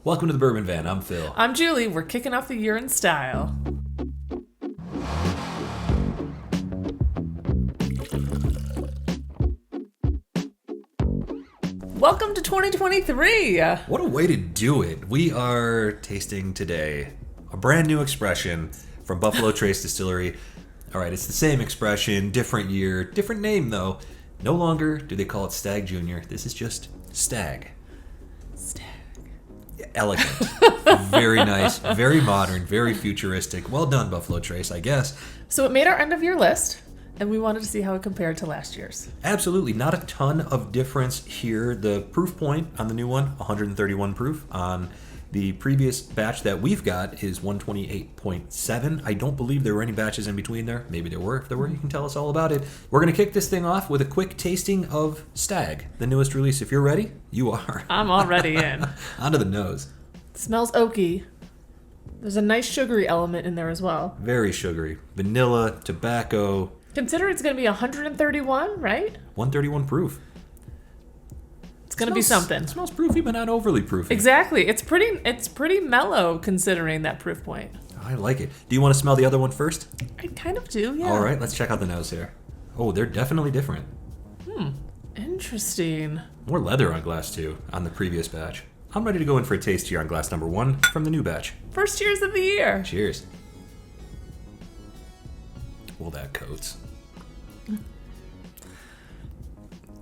Welcome to the Bourbon Van. I'm Phil. I'm Julie. We're kicking off the year in style. Welcome to 2023. What a way to do it. We are tasting today a brand new expression from Buffalo Trace Distillery. All right, it's the same expression, different year, different name though. No longer do they call it Stagg Jr. This is just Stagg. Stagg. Elegant. Very nice, very modern, very futuristic. Well done, Buffalo Trace, I guess. So it made our end of year list, and we wanted to see how it compared to last year's. Absolutely. Not a ton of difference here. The proof point on the new one, 131 proof. On the previous batch that we've got is 128.7. I don't believe there were any batches in between there. Maybe there were. If there were, you can tell us all about it. We're going to kick this thing off with a quick tasting of Stagg, the newest release. If you're ready, you are. I'm already in. Onto the nose. It smells oaky. There's a nice sugary element in there as well. Very sugary. Vanilla, tobacco. Consider it's going to be 131, right? 131 proof. It's going to be something. It smells proofy, but not overly proofy. Exactly. It's pretty mellow considering that proof point. I like it. Do you want to smell the other one first? I kind of do, yeah. All right, let's check out the nose here. Oh, they're definitely different. Interesting. More leather on glass two on the previous batch. I'm ready to go in for a taste here on glass number 1 from the new batch. First cheers of the year. Cheers. Well, that coats.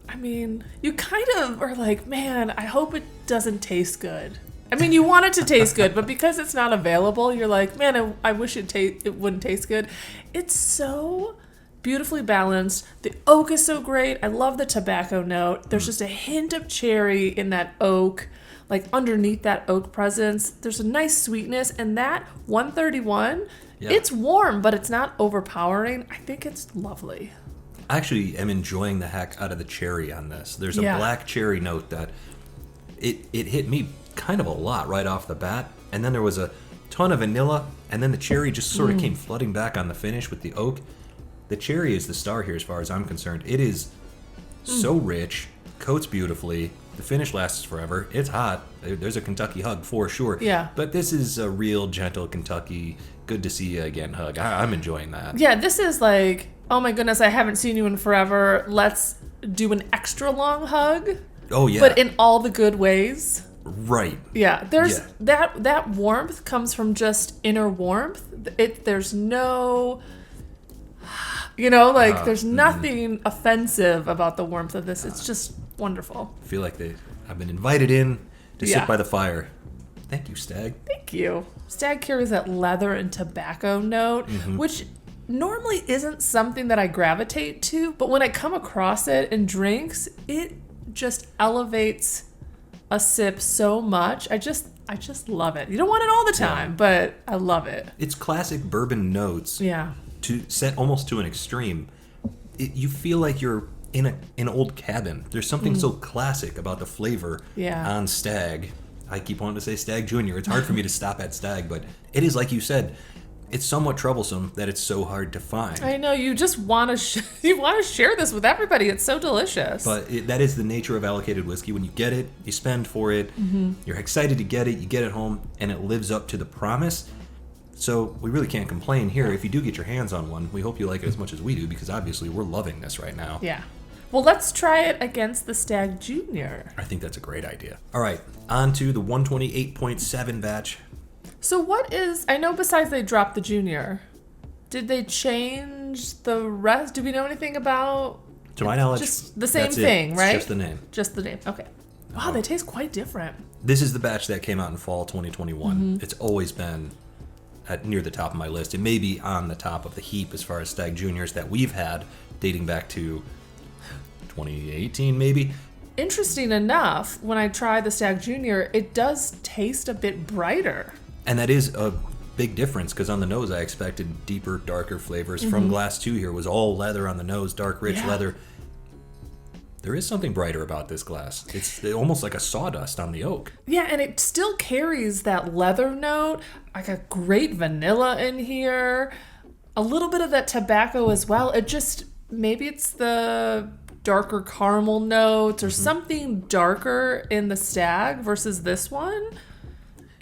I mean, you kind of are like, man, I hope it doesn't taste good. I mean, you want it to taste good, but because it's not available, you're like, man, I wish it wouldn't taste good. It's so beautifully balanced. The oak is so great. I love the tobacco note. There's just a hint of cherry in that oak, like underneath that oak presence. There's a nice sweetness, and that 131, It's warm, but it's not overpowering. I think it's lovely. I actually am enjoying the heck out of the cherry on this. There's a black cherry note that it hit me kind of a lot right off the bat, and then there was a ton of vanilla, and then the cherry just sort of came flooding back on the finish with the oak. The cherry is the star here as far as I'm concerned. It is so rich, coats beautifully, the finish lasts forever. It's hot. There's a Kentucky hug for sure. Yeah. But this is a real gentle Kentucky, good to see you again hug. I'm enjoying that. Yeah, this is like, oh my goodness, I haven't seen you in forever. Let's do an extra long hug. Oh yeah. But in all the good ways. Right. Yeah, there's that warmth comes from just inner warmth. There's no, there's nothing offensive about the warmth of this. It's just wonderful. I feel like I've been invited in to sit by the fire. Thank you, Stagg. Thank you. Stagg carries that leather and tobacco note, which normally isn't something that I gravitate to, but when I come across it in drinks, it just elevates a sip so much. I just love it. You don't want it all the time, but I love it. It's classic bourbon notes. Yeah. To set almost to an extreme. You feel like you're in an old cabin. There's something so classic about the flavor on Stagg. I keep wanting to say Stagg Jr. It's hard for me to stop at Stagg, but it is, like you said, it's somewhat troublesome that it's so hard to find. I know, you just want to you want to share this with everybody. It's so delicious. But that is the nature of allocated whiskey. When you get it, you spend for it. You're excited to get it. You get it home, and it lives up to the promise. So we really can't complain here. If you do get your hands on one, we hope you like it as much as we do, because obviously we're loving this right now. Yeah. Well, let's try it against the Stagg Jr. I think that's a great idea. All right, on to the 128.7 batch. So I know besides they dropped the Junior, did they change the rest? Do we know anything about? To my knowledge, just the same thing, right? Just the name. Just the name, okay. Wow, they taste quite different. This is the batch that came out in fall 2021. It's always been near the top of my list. It may be on the top of the heap as far as Stagg Juniors that we've had, dating back to 2018 maybe. Interesting enough, when I try the Stagg Jr., it does taste a bit brighter. And that is a big difference, because on the nose I expected deeper, darker flavors. From glass 2 here was all leather on the nose, dark, rich leather. There is something brighter about this glass. It's almost like a sawdust on the oak. Yeah, and it still carries that leather note, like a great vanilla in here, a little bit of that tobacco as well. Maybe it's the darker caramel notes or something darker in the Stagg versus this one.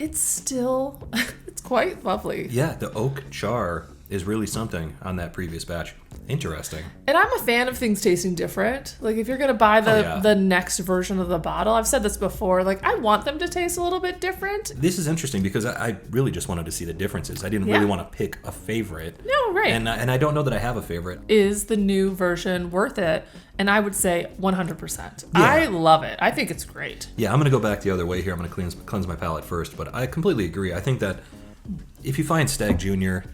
it's still, it's quite lovely. Yeah, the oak char is really something on that previous batch. Interesting. And I'm a fan of things tasting different. Like, if you're going to buy the next version of the bottle, I've said this before, like, I want them to taste a little bit different. This is interesting because I really just wanted to see the differences. I didn't really want to pick a favorite. No, right. And I don't know that I have a favorite. Is the new version worth it? And I would say 100%. Yeah. I love it. I think it's great. Yeah, I'm going to go back the other way here. I'm going to cleanse my palate first. But I completely agree. I think that if you find Stagg Jr.,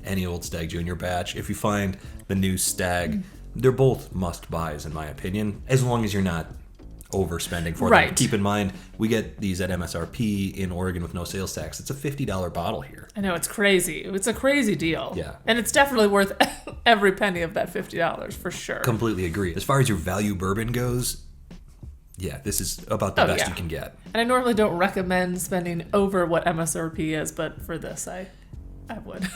any old Stagg Jr. batch, if you find the new Stagg, they're both must-buys in my opinion, as long as you're not overspending for them. Keep in mind, we get these at MSRP in Oregon with no sales tax. It's a $50 bottle here. I know, it's crazy. It's a crazy deal. Yeah. And it's definitely worth every penny of that $50 for sure. Completely agree. As far as your value bourbon goes, yeah, this is about the best you can get. And I normally don't recommend spending over what MSRP is, but for this, I would.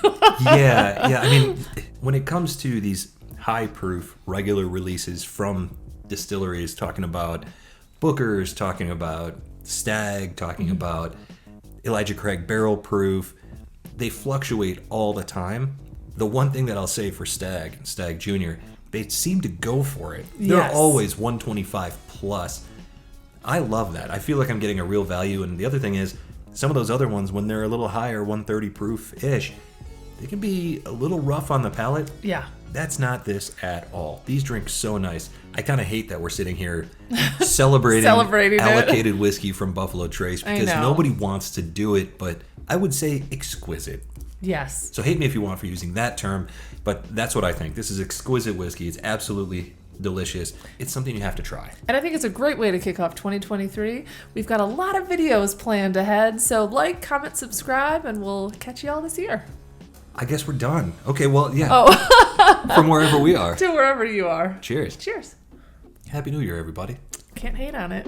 Yeah. I mean, when it comes to these high proof regular releases from distilleries, talking about Booker's, talking about Stagg, talking about Elijah Craig barrel proof, they fluctuate all the time. The one thing that I'll say for Stagg and Stagg Jr., they seem to go for it. They're always 125 plus. I love that. I feel like I'm getting a real value. And the other thing is, some of those other ones, when they're a little higher, 130 proof-ish, they can be a little rough on the palate. Yeah. That's not this at all. These drink so nice. I kind of hate that we're sitting here celebrating allocated whiskey from Buffalo Trace because nobody wants to do it, but I would say exquisite. Yes. So hate me if you want for using that term, but that's what I think. This is exquisite whiskey. It's absolutely delicious. It's something you have to try. And I think it's a great way to kick off 2023. We've got a lot of videos planned ahead, so like, comment, subscribe, and we'll catch you all this year. I guess we're done. Okay, well, yeah. From wherever we are. To wherever you are. Cheers. Cheers. Happy New Year, everybody. Can't hate on it.